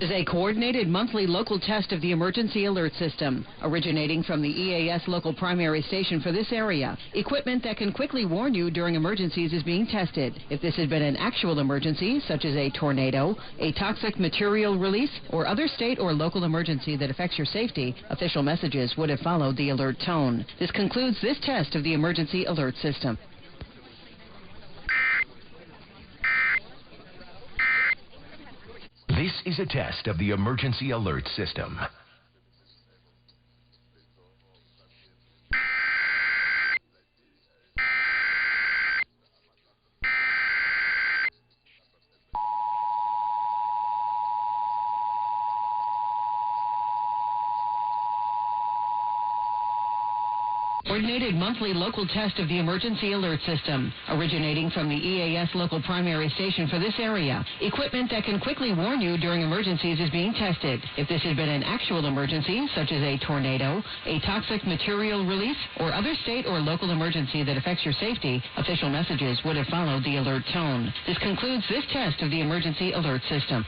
Is a coordinated monthly local test of the emergency alert system, originating from the EAS local primary station for this area. Equipment that can quickly warn you during emergencies is being tested. If this had been an actual emergency, such as a tornado, a toxic material release, or other state or local emergency that affects your safety, official messages would have followed the alert tone. This concludes this test of the emergency alert system. This is a test of the emergency alert system. Coordinated monthly local test of the emergency alert system, originating from the EAS local primary station for this area. Equipment that can quickly warn you during emergencies is being tested. If this had been an actual emergency, such as a tornado, a toxic material release, or other state or local emergency that affects your safety, official messages would have followed the alert tone. This concludes this test of the emergency alert system.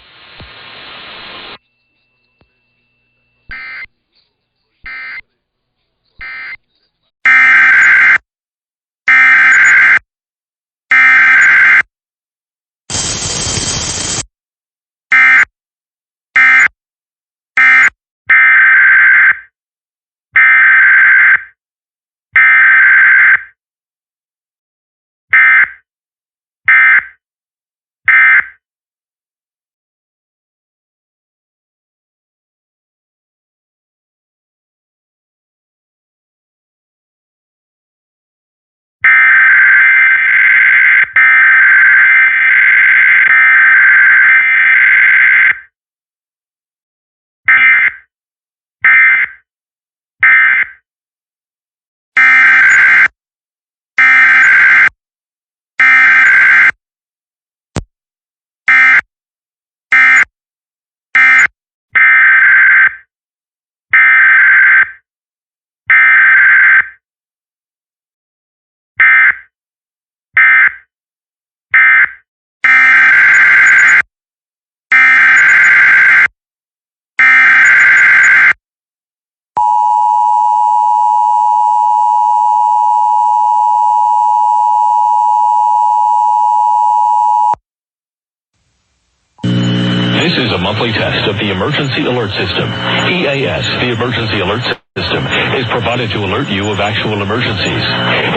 This is a monthly test of the Emergency Alert System. EAS, the Emergency Alert System, is provided to alert you of actual emergencies.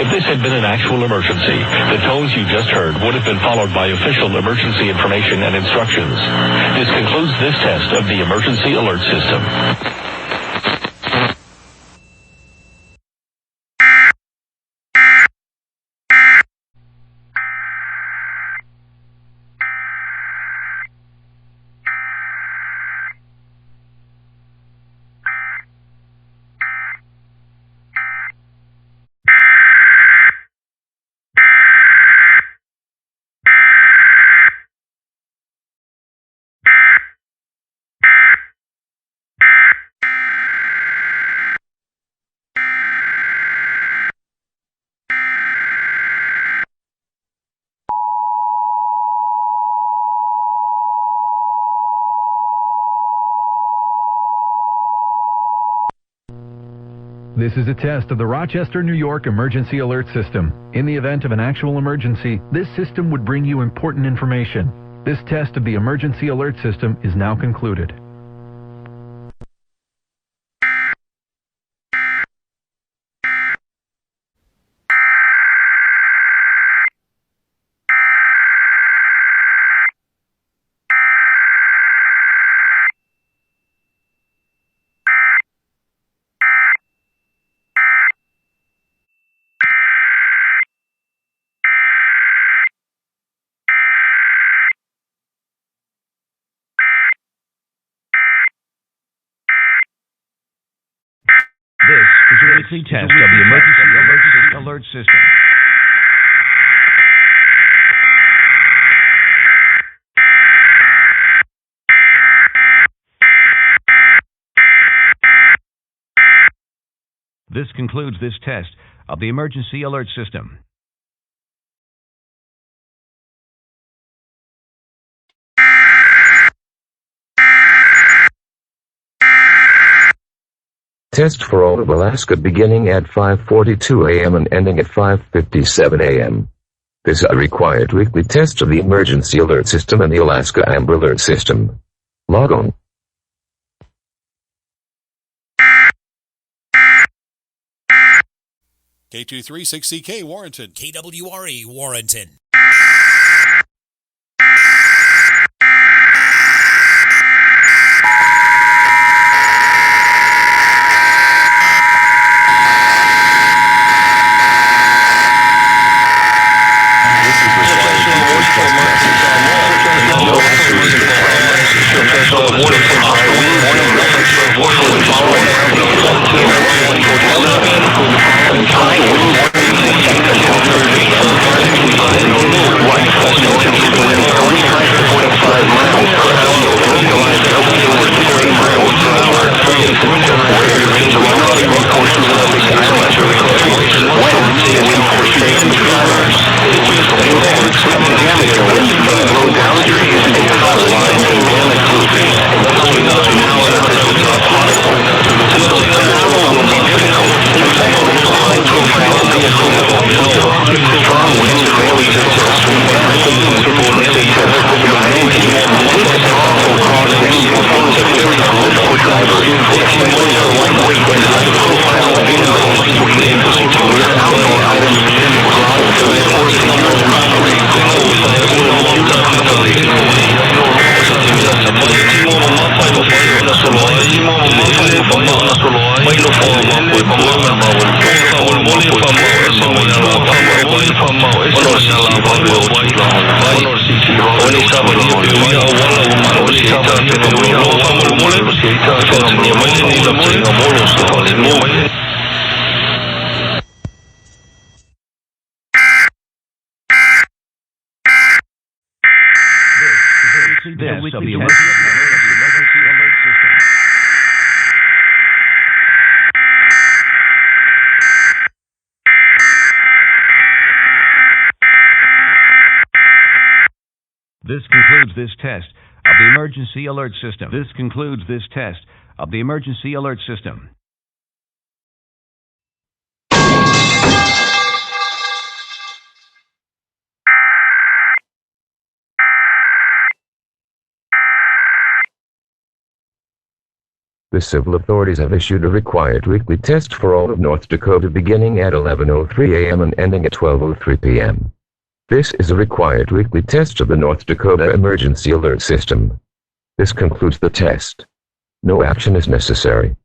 If this had been an actual emergency, the tones you just heard would have been followed by official emergency information and instructions. This concludes this test of the Emergency Alert System. This is a test of the Rochester, New York Emergency Alert System. In the event of an actual emergency, this system would bring you important information. This test of the Emergency Alert System is now concluded. This is a weekly test of the Emergency Alert System. This concludes this test of the Emergency Alert System. test for all of Alaska beginning at 5:42 a.m. and ending at 5:57 a.m. This is a required weekly test of the Emergency Alert System and the Alaska Amber Alert System. Log on. K236CK Warrenton. KWRE Warrenton. This concludes this test of the Emergency Alert System. This concludes this test of the Emergency Alert System. The civil authorities have issued a required weekly test for all of North Dakota beginning at 11:03 a.m. and ending at 12:03 p.m. This is a required weekly test of the North Dakota Emergency Alert System. This concludes the test. No action is necessary.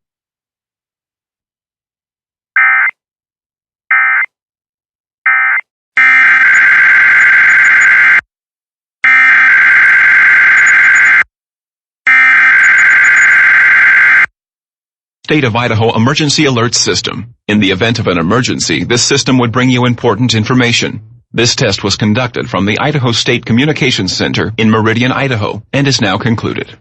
State of Idaho Emergency Alert System. In the event of an emergency, this system would bring you important information. This test was conducted from the Idaho State Communications Center in Meridian, Idaho, and is now concluded.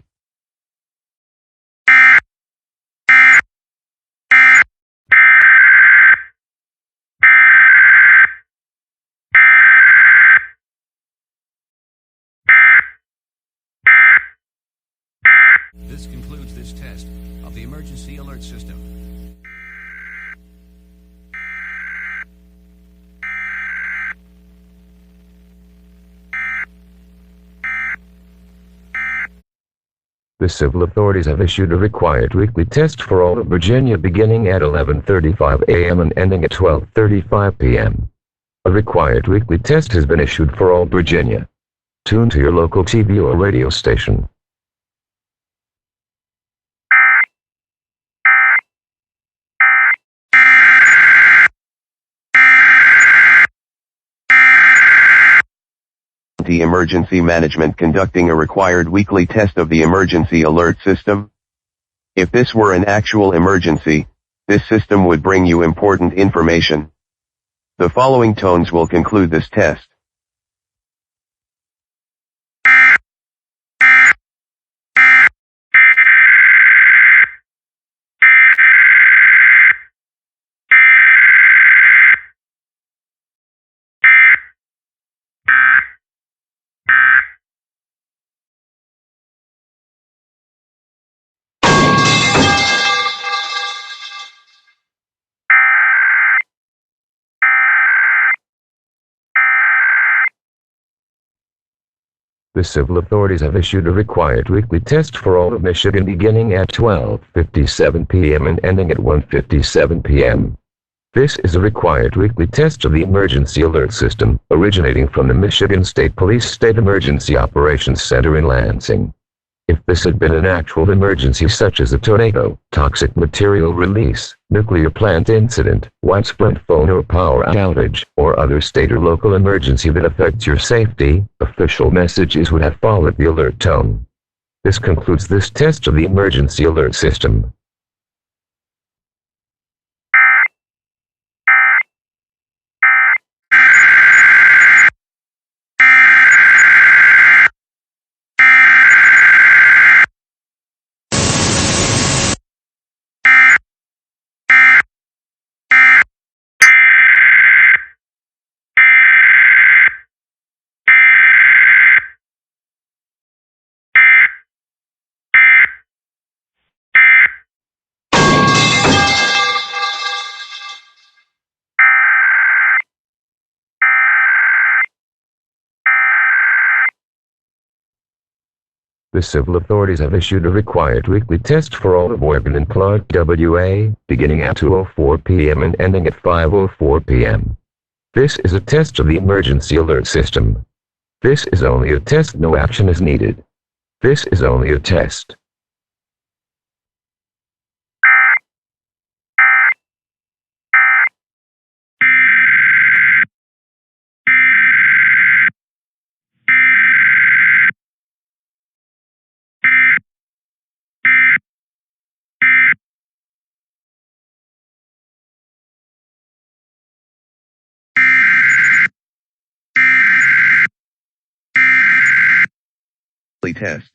This concludes this test of the Emergency Alert System. The civil authorities have issued a required weekly test for all of Virginia beginning at 11:35 a.m. and ending at 12:35 p.m. A required weekly test has been issued for all Virginia. Tune to your local TV or radio station. Emergency Management conducting a required weekly test of the Emergency Alert System. If this were an actual emergency, this system would bring you important information. The following tones will conclude this test. The civil authorities have issued a required weekly test for all of Michigan beginning at 12:57 p.m. and ending at 1:57 p.m. This is a required weekly test of the emergency alert system, originating from the Michigan State Police State Emergency Operations Center in Lansing. If this had been an actual emergency such as a tornado, toxic material release, nuclear plant incident, widespread phone or power outage, or other state or local emergency that affects your safety, official messages would have followed the alert tone. This concludes this test of the emergency alert system. The civil authorities have issued a required weekly test for all of Oregon and Clark, WA, beginning at 2:04 p.m. and ending at 5:04 p.m. This is a test of the emergency alert system. This is only a test, no action is needed. This is only a test. Test.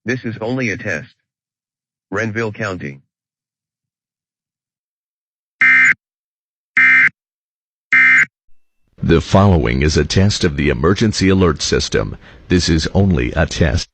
This is only a test. Renville County. The following is a test of the emergency alert system. This is only a test.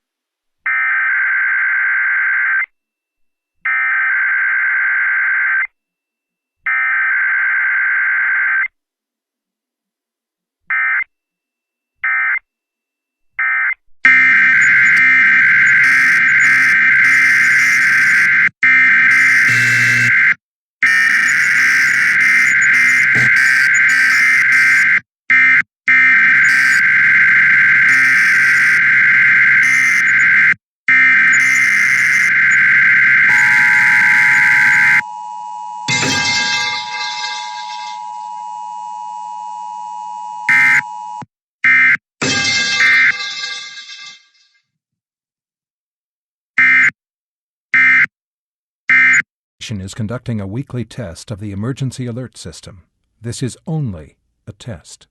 Is conducting a weekly test of the emergency alert system. This is only a test.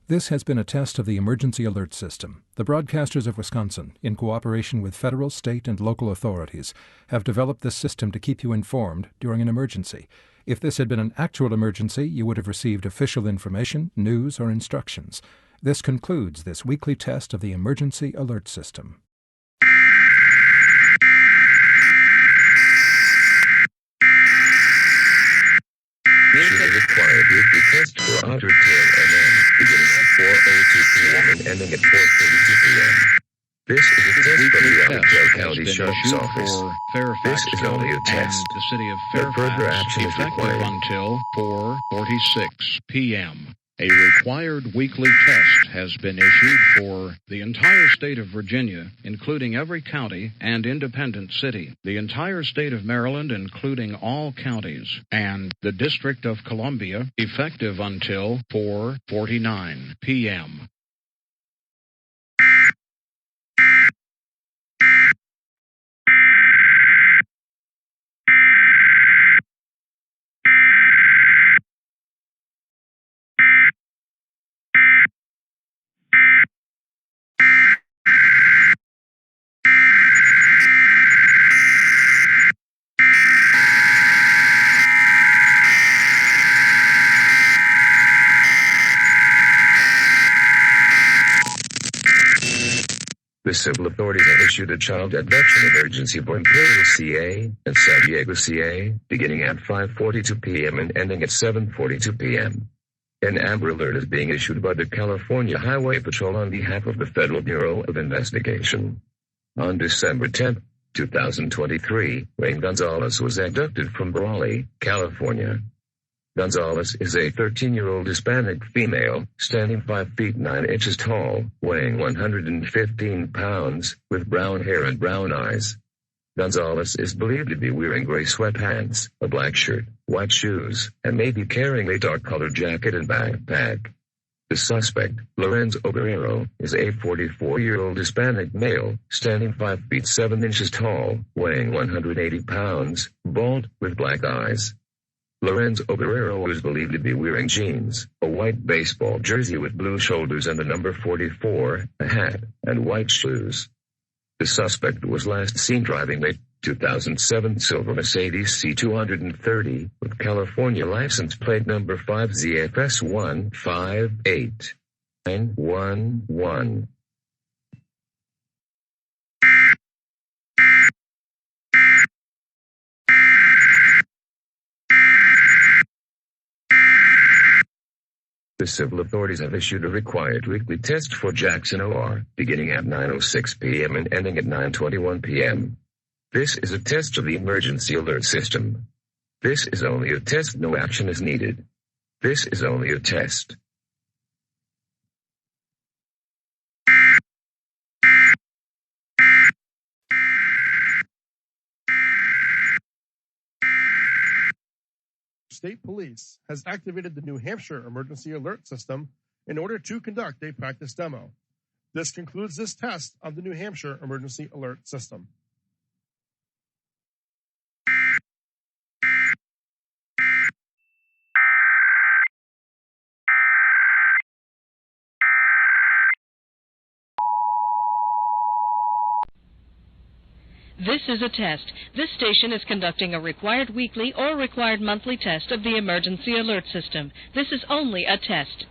This has been a test of the emergency alert system. The Broadcasters of Wisconsin, in cooperation with federal, state, and local authorities, have developed this system to keep you informed during an emergency. If this had been an actual emergency, you would have received official information, news, or instructions. This concludes this weekly test of the emergency alert system. This is a required weekly test for Otter Tail NN, beginning at 4:02 p.m. and ending at 4:32 p.m. This is a test from the Otter Tail County Sheriff's Office. This is only a test. The city of No further Fairfax, action is effective required. until 4:46 p.m. A required weekly test has been issued for the entire state of Virginia, including every county and independent city, the entire state of Maryland, including all counties, and the District of Columbia, effective until 4:49 p.m. The civil authorities have issued a child abduction emergency for Imperial, CA, and San Diego, CA, beginning at 5:42 p.m. and ending at 7:42 p.m. An Amber Alert is being issued by the California Highway Patrol on behalf of the Federal Bureau of Investigation. On December 10, 2023, Wayne Gonzalez was abducted from Brawley, California. Gonzalez is a 13-year-old Hispanic female, standing 5 feet 9 inches tall, weighing 115 pounds, with brown hair and brown eyes. Gonzalez is believed to be wearing gray sweatpants, a black shirt, white shoes, and may be carrying a dark-colored jacket and backpack. The suspect, Lorenzo Guerrero, is a 44-year-old Hispanic male, standing 5 feet 7 inches tall, weighing 180 pounds, bald, with black eyes. Lorenzo Guerrero is believed to be wearing jeans, a white baseball jersey with blue shoulders and the number 44, a hat, and white shoes. The suspect was last seen driving a 2007 silver Mercedes C230 with California license plate number 5ZFS158911. The civil authorities have issued a required weekly test for Jackson OR, beginning at 9:06 p.m. and ending at 9:21 p.m. This is a test of the emergency alert system. This is only a test, no action is needed. This is only a test. State Police has activated the New Hampshire Emergency Alert System in order to conduct a practice demo. This concludes this test of the New Hampshire Emergency Alert System. This is a test. This station is conducting a required weekly or required monthly test of the Emergency Alert System. This is only a test.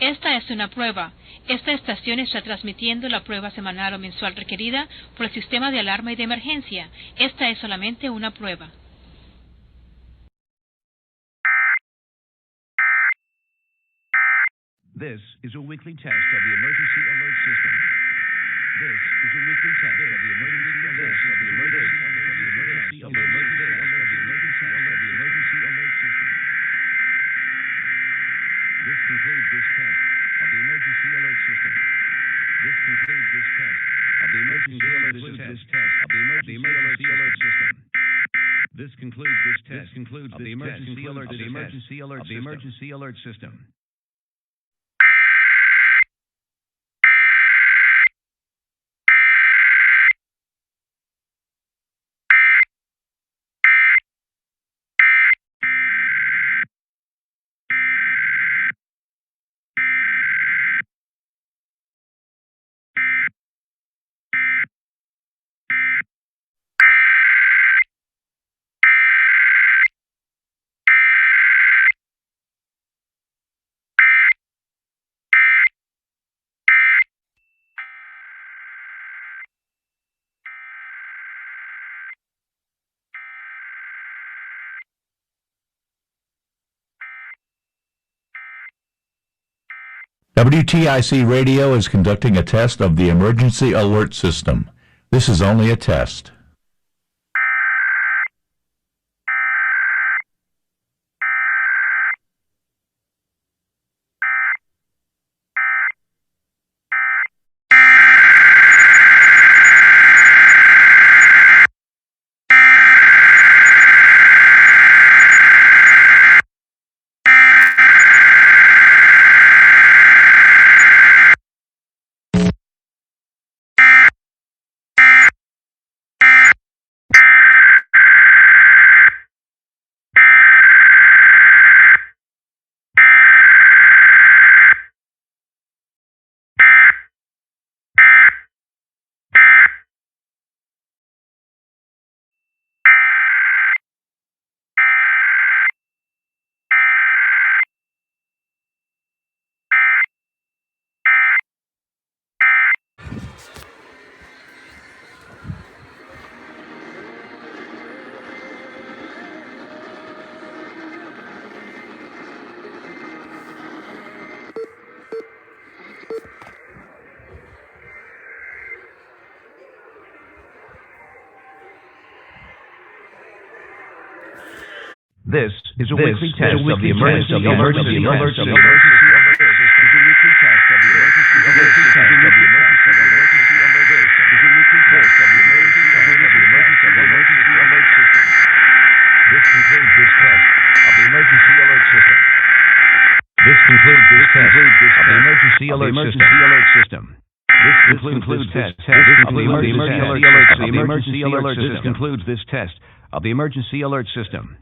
Esta es una prueba. Esta estación está transmitiendo la prueba semanal o mensual requerida por el sistema de alarma y de emergencia. Esta es solamente una prueba. This is a weekly test of the Emergency Alert System. This is a weekly test of the Emergency Alert System. This concludes this test of the Emergency Alert System. This concludes this test of the Emergency Alert System. This concludes this test of the Emergency Alert System. WTIC Radio is conducting a test of the Emergency Alert System. This is only a test. This is a weekly test of the emergency alert system. This concludes this test of the emergency alert system. This concludes this test of the emergency alert system. This concludes this test of the emergency alert system. This concludes this test of the emergency alert system.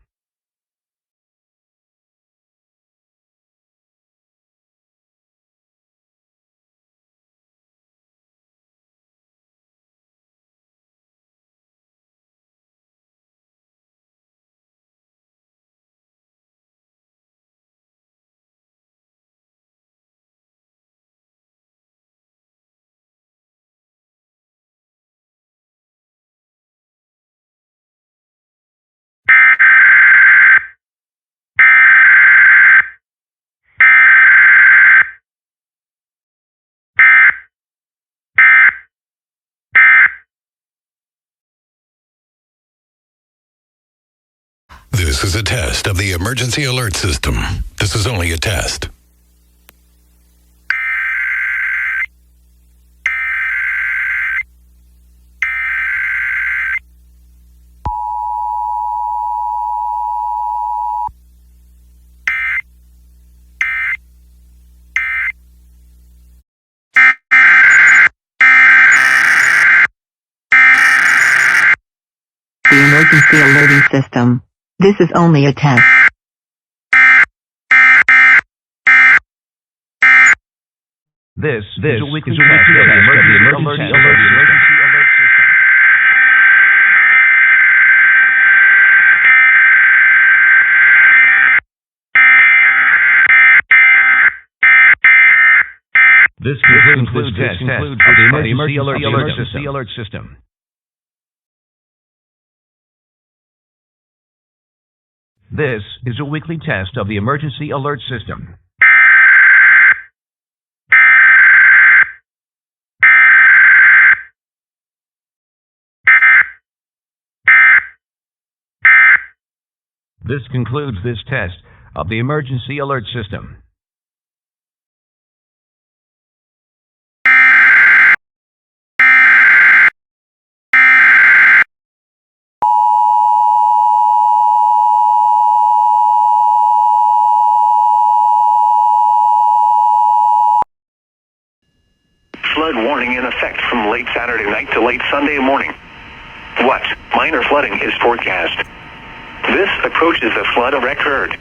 This is a test of the emergency alert system. This is only a test. The emergency alerting system. This is only a test. This is a weekly test of the emergency alert system. This concludes this test of the emergency alert system. This is a weekly test of the emergency alert system. This concludes this test of the emergency alert system. Flood warning in effect from late Saturday night to late Sunday morning. What? Minor flooding is forecast. This approaches the flood record.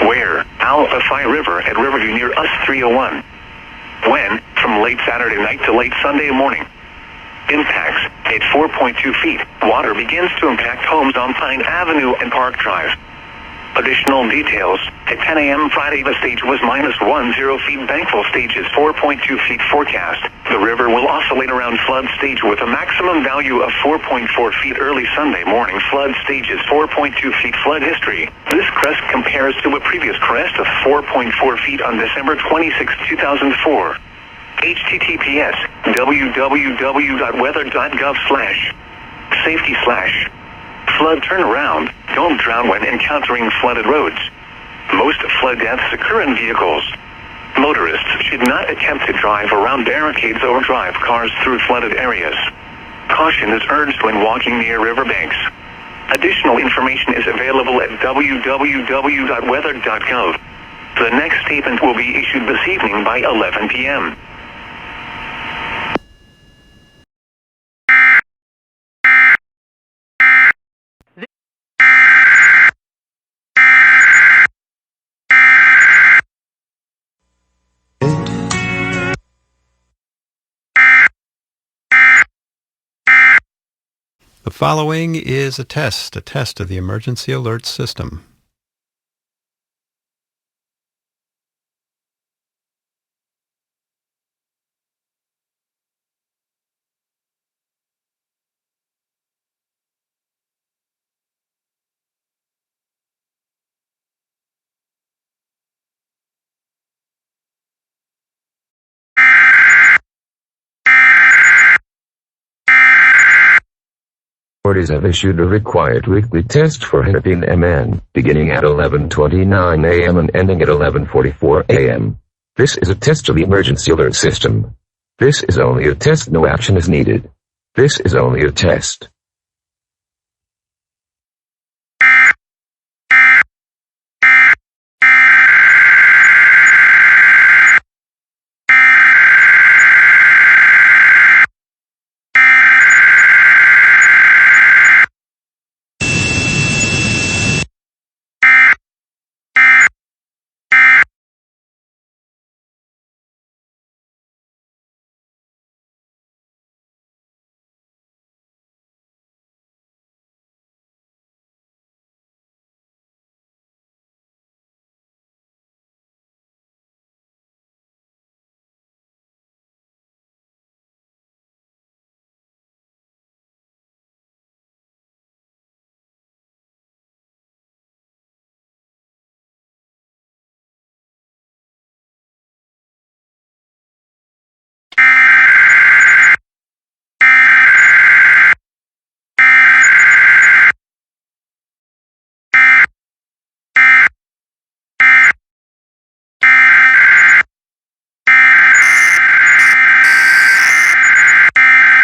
Where? Alphi River at Riverview near US 301. When? From late Saturday night to late Sunday morning. Impacts at 4.2 feet. Water begins to impact homes on Pine Avenue and Park Drive. Additional details. At 10 a.m. Friday, the stage was -10 feet. Bankfull stage is 4.2 feet forecast. The river will oscillate around flood stage with a maximum value of 4.4 feet. Early Sunday morning flood stage is 4.2 feet. Flood history. This crest compares to a previous crest of 4.4 feet on December 26, 2004. https www.weather.gov/safety/ flood turnaround. Don't drown when encountering flooded roads. Most flood deaths occur in vehicles. Motorists should not attempt to drive around barricades or drive cars through flooded areas. Caution is urged when walking near riverbanks. Additional information is available at www.weather.gov. The next statement will be issued this evening by 11 p.m. The following is a test of the emergency alert system. Authorities have issued a required weekly test for Hennepin MN, beginning at 11:29 a.m. and ending at 11:44 a.m. This is a test of the emergency alert system. This is only a test, no action is needed. This is only a test.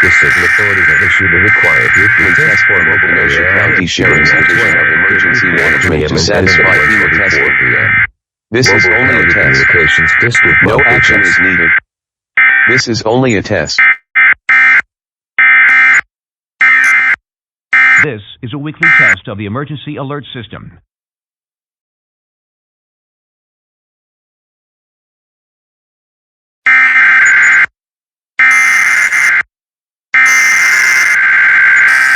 The civil authorities have issued a required weekly test for mobile Kenosha County Sheriff's Division of Emergency Management to satisfy FEMA testing. This is only a test. No action is needed. This is only a test. This is a weekly test of the emergency alert system.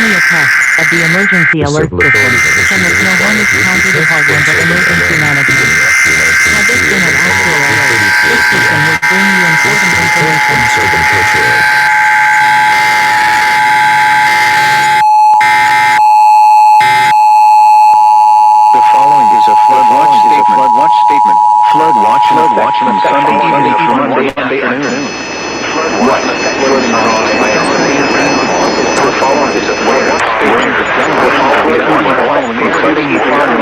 A test of the emergency alert system from the Snohomish County Department of Emergency Management. Had this been an actual alert, this system would bring you important information. The following is a flood watch statement. Flood watch from Sunday evening to Monday afternoon. Flood watch flooding by the following is a flood watch statement. The following including the following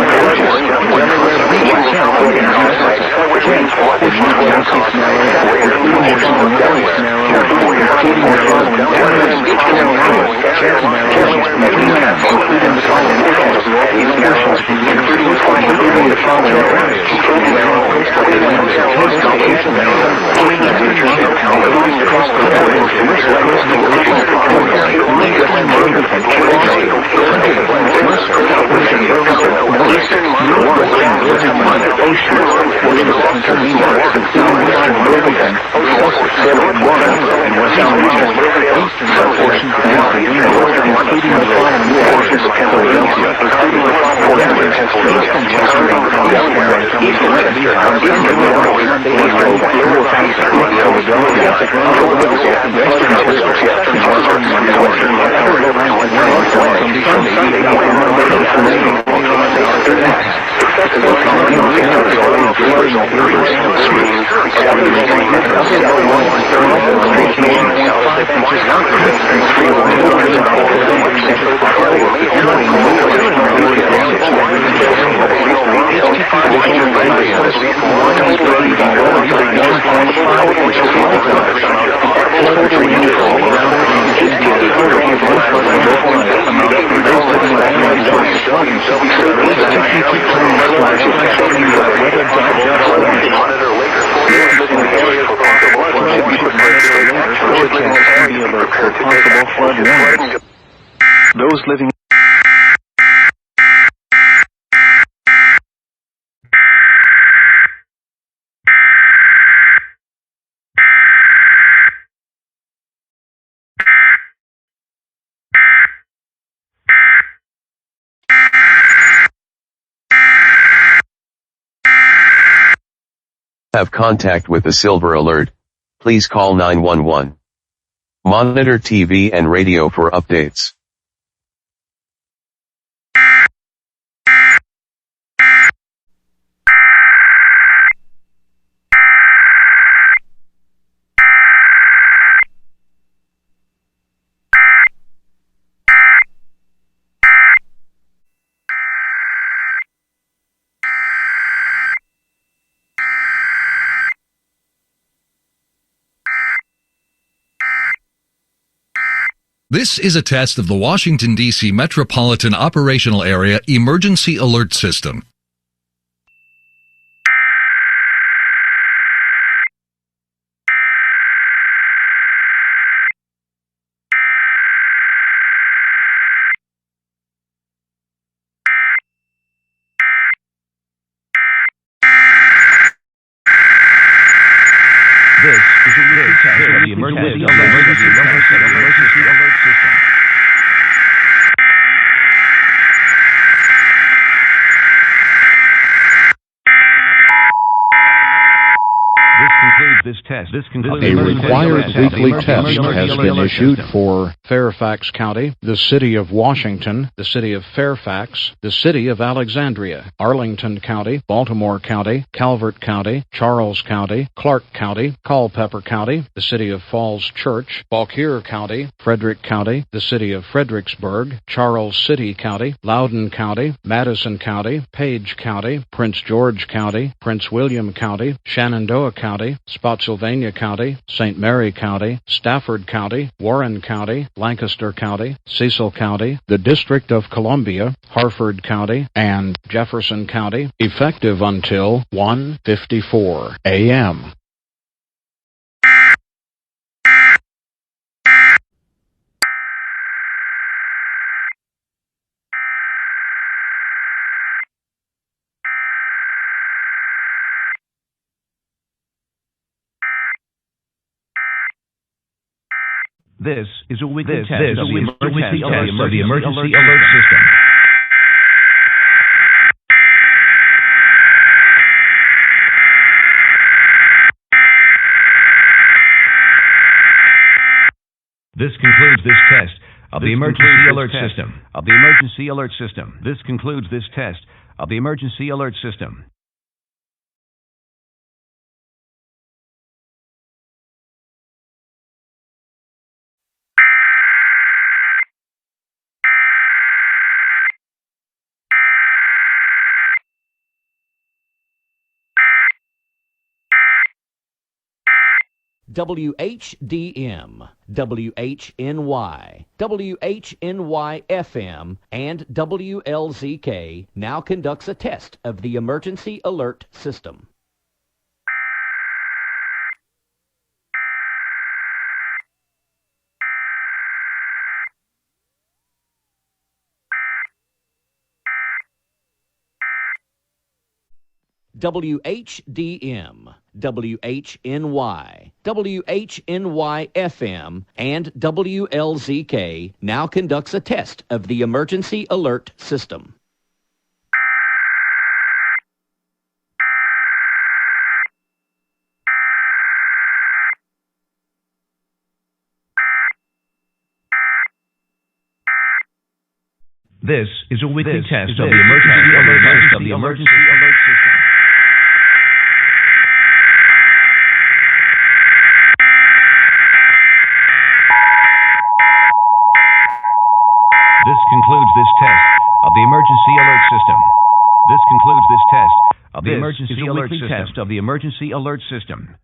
those living Have contact with the Silver Alert, please call 911. Monitor TV and radio for updates. This is a test of the Washington, D.C. Metropolitan Operational Area Emergency Alert System. This is a weekly test of the Emergency Alert System. A required weekly test has been issued for Fairfax County, the City of Washington, the City of Fairfax, the City of Alexandria, Arlington County, Baltimore County, Calvert County, Charles County, Clark County, Culpeper County, the City of Falls Church, Fauquier County, Frederick County, the City of Fredericksburg, Charles City County, Loudoun County, Madison County, Page County, Prince George County, Prince William County, Shenandoah County, Spotsylvania County, St. Mary County, Stafford County, Warren County, Lancaster County, Cecil County, the District of Columbia, Harford County, and Jefferson County, effective until 1:54 a.m. This is a weekly test of the Emergency Alert System. This concludes this test of the Emergency Alert System. This concludes this test of the Emergency Alert System. WHDM, WHNY, WHNY-FM, and WLZK now conducts a test of the Emergency Alert System. WHDM, WHNY, WHNY-FM, and WLZK now conducts a test of the Emergency Alert System. This is a weekly test of the Emergency Alert System. This concludes this test of the Emergency Alert System. This concludes this test of the Emergency Alert System.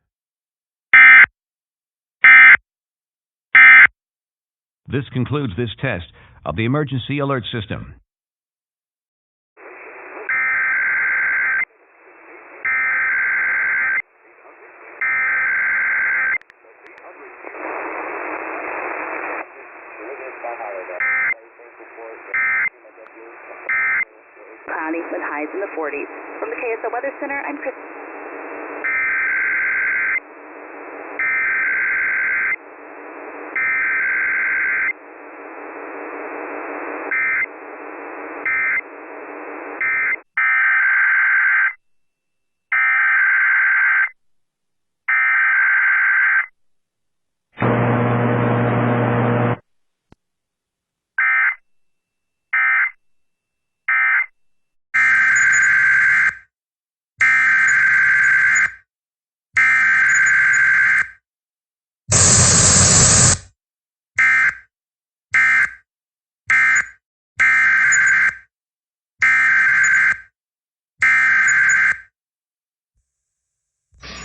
This concludes this test of the Emergency Alert System. Cloudy with highs in the 40s. From the KSL Weather Center, I'm Chris.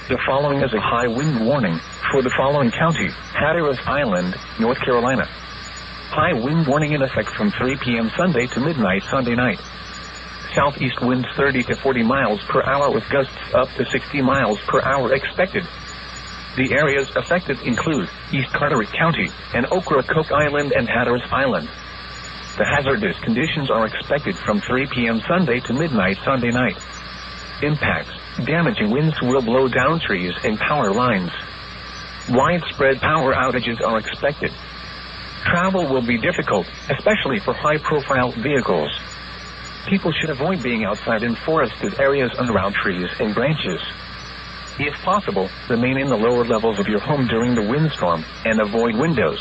The following is a high wind warning for the following county: Hatteras Island, North Carolina. High wind warning in effect from 3 p.m. Sunday to midnight Sunday night. Southeast winds 30 to 40 miles per hour with gusts up to 60 miles per hour expected. The areas affected include East Carteret County and Ocracoke Island and Hatteras Island. The hazardous conditions are expected from 3 p.m. Sunday to midnight Sunday night. Impacts: damaging winds will blow down trees and power lines. Widespread power outages are expected. Travel will be difficult, especially for high-profile vehicles. People should avoid being outside in forested areas and around trees and branches. If possible, remain in the lower levels of your home during the windstorm and avoid windows.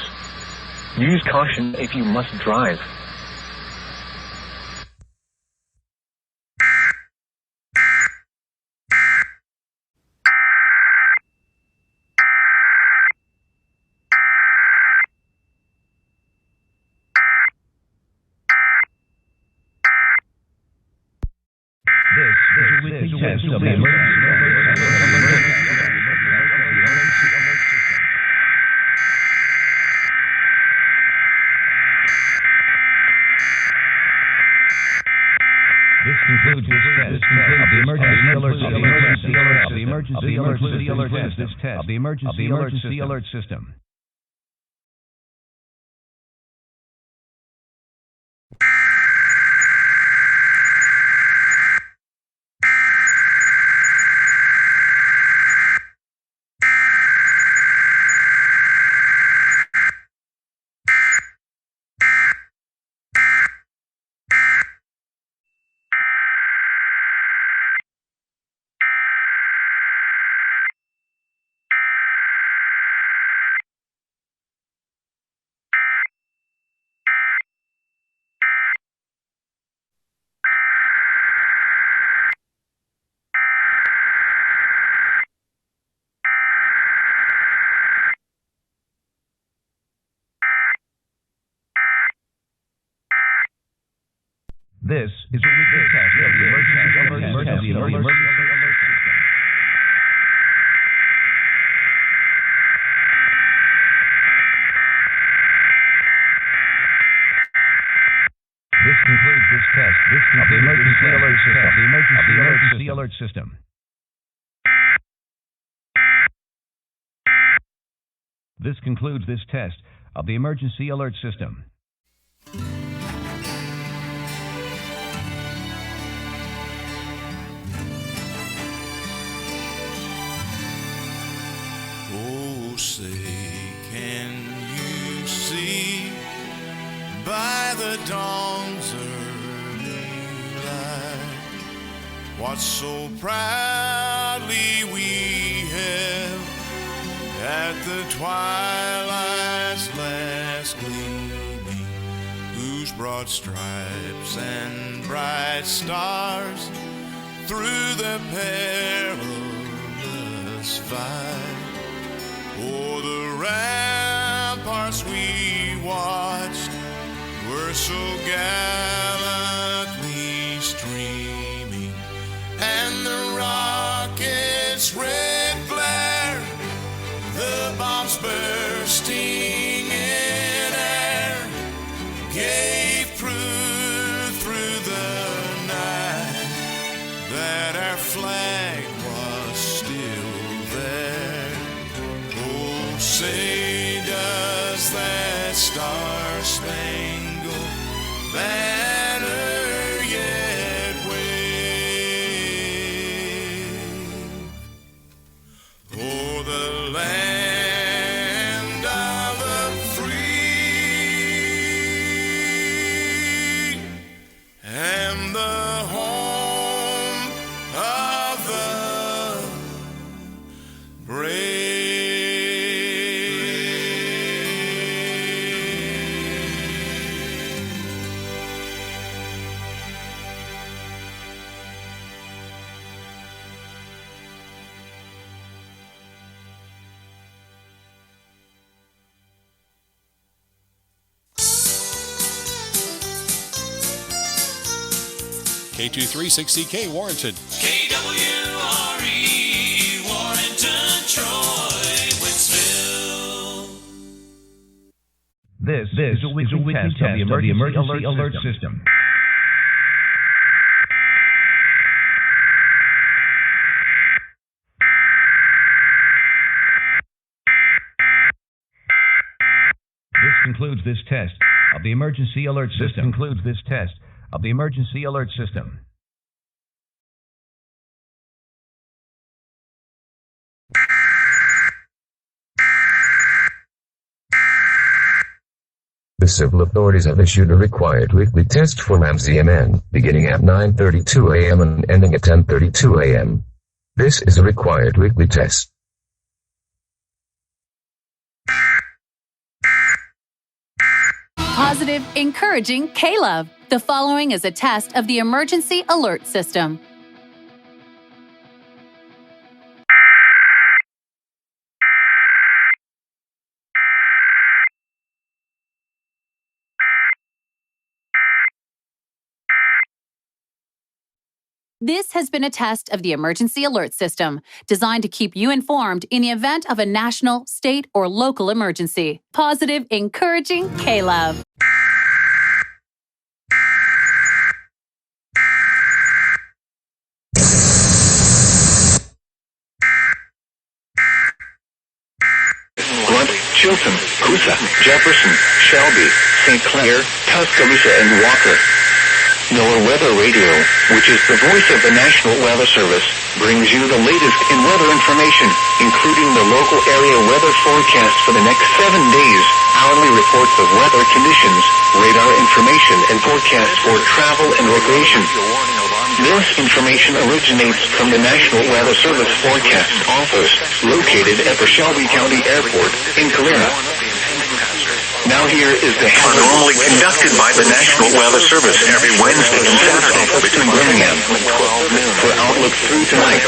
Use caution if you must drive. Of the emergency alert system. This is a weekly test of the emergency alert system. This concludes this test of the emergency alert system. This concludes this test of the emergency alert system. Say, can you see by the dawn's early light what so proudly we held at the twilight's last gleaming, whose broad stripes and bright stars through the perilous fight o'er the ramparts we watched were so gallantly streaming, and the rockets' red glare, the bombs bursting in air, gave proof through the night that our flag was still there. Say, does that star-spangled banner yet wave o'er the land of the free and the home of the brave? K236CK Warrenton. KWRE Warrenton, Troy, Winsville. This is a weekly test of the emergency alert system. This concludes this test of the emergency alert system. The civil authorities have issued a required weekly test for MZMN, beginning at 9:32 a.m. and ending at 10:32 a.m. This is a required weekly test. Positive, encouraging K-Love. The following is a test of the emergency alert system. This has been a test of the emergency alert system, designed to keep you informed in the event of a national, state, or local emergency. Positive, encouraging K-Love. Blunt, Chilton, Coosa, Jefferson, Shelby, St. Clair, Tuscaloosa, and Walker. NOAA Weather Radio, which is the voice of the National Weather Service, brings you the latest in weather information, including the local area weather forecast for the next 7 days, hourly reports of weather conditions, radar information, and forecasts for travel and recreation. This information originates from the National Weather Service Forecast Office, located at the Shelby County Airport in Calera. Now here is the hazard normally conducted by the National Weather Service every Wednesday and Saturday between Birmingham and 12 noon. For outlook through tonight,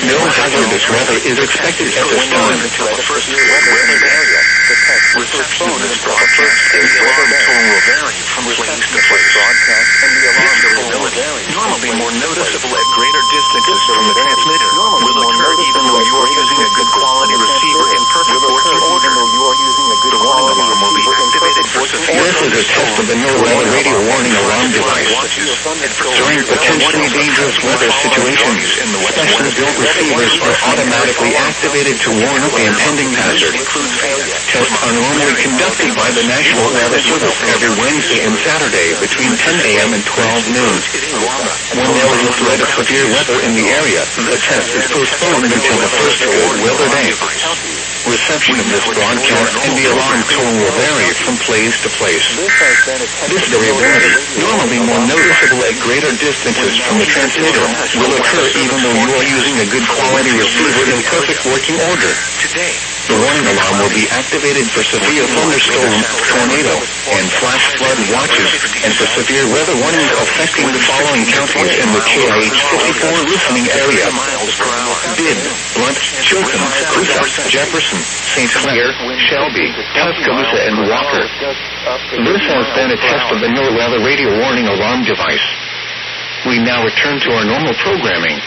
no hazardous weather is expected at this time. Research phone is broadcast and the alarm tone will vary from place to place. This variability, normally more noticeable at greater distances from the transmitter, will occur even though you are using a good quality receiver in perfect working order. The warning alarm will be activated for severe. This is a test of the NOAA radio warning alarm device. During potentially dangerous weather situations, specially built receivers are automatically activated to warn of the impending hazard. Tests are normally conducted by the National Weather Service every Wednesday and Saturday between 10 a.m. and 12 noon. When there is a threat of severe weather in the area, the test is postponed until the first good weather day. Reception of this broadcast and the alarm tone will vary from place to place. This variability, normally more noticeable at greater distances from the transmitter, will occur even though you are using a good quality receiver in perfect working order. The warning alarm will be activated for severe thunderstorm, tornado, and flash flood watches, and for severe weather warnings affecting the following counties in the KIH 54 listening area: Bibb, Blunt, Chilton, Coosa, Jefferson, St. Clair, Shelby, Tuscaloosa, and Walker. This has been a test of the NOAA Weather Radio Warning Alarm device. We now return to our normal programming.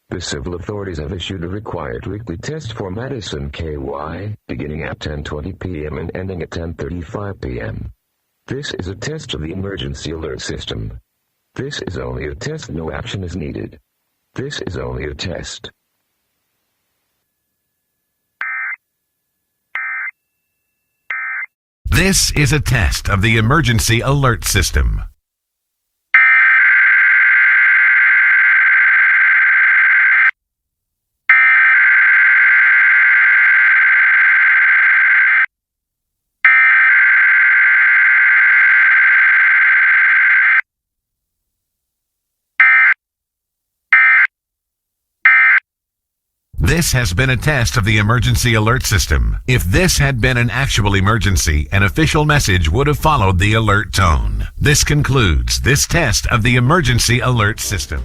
The civil authorities have issued a required weekly test for Madison KY, beginning at 10:20 p.m. and ending at 10:35 p.m. This is a test of the emergency alert system. This is only a test, no action is needed. This is only a test. This is a test of the emergency alert system. This has been a test of the emergency alert system. If this had been an actual emergency, an official message would have followed the alert tone. This concludes this test of the emergency alert system.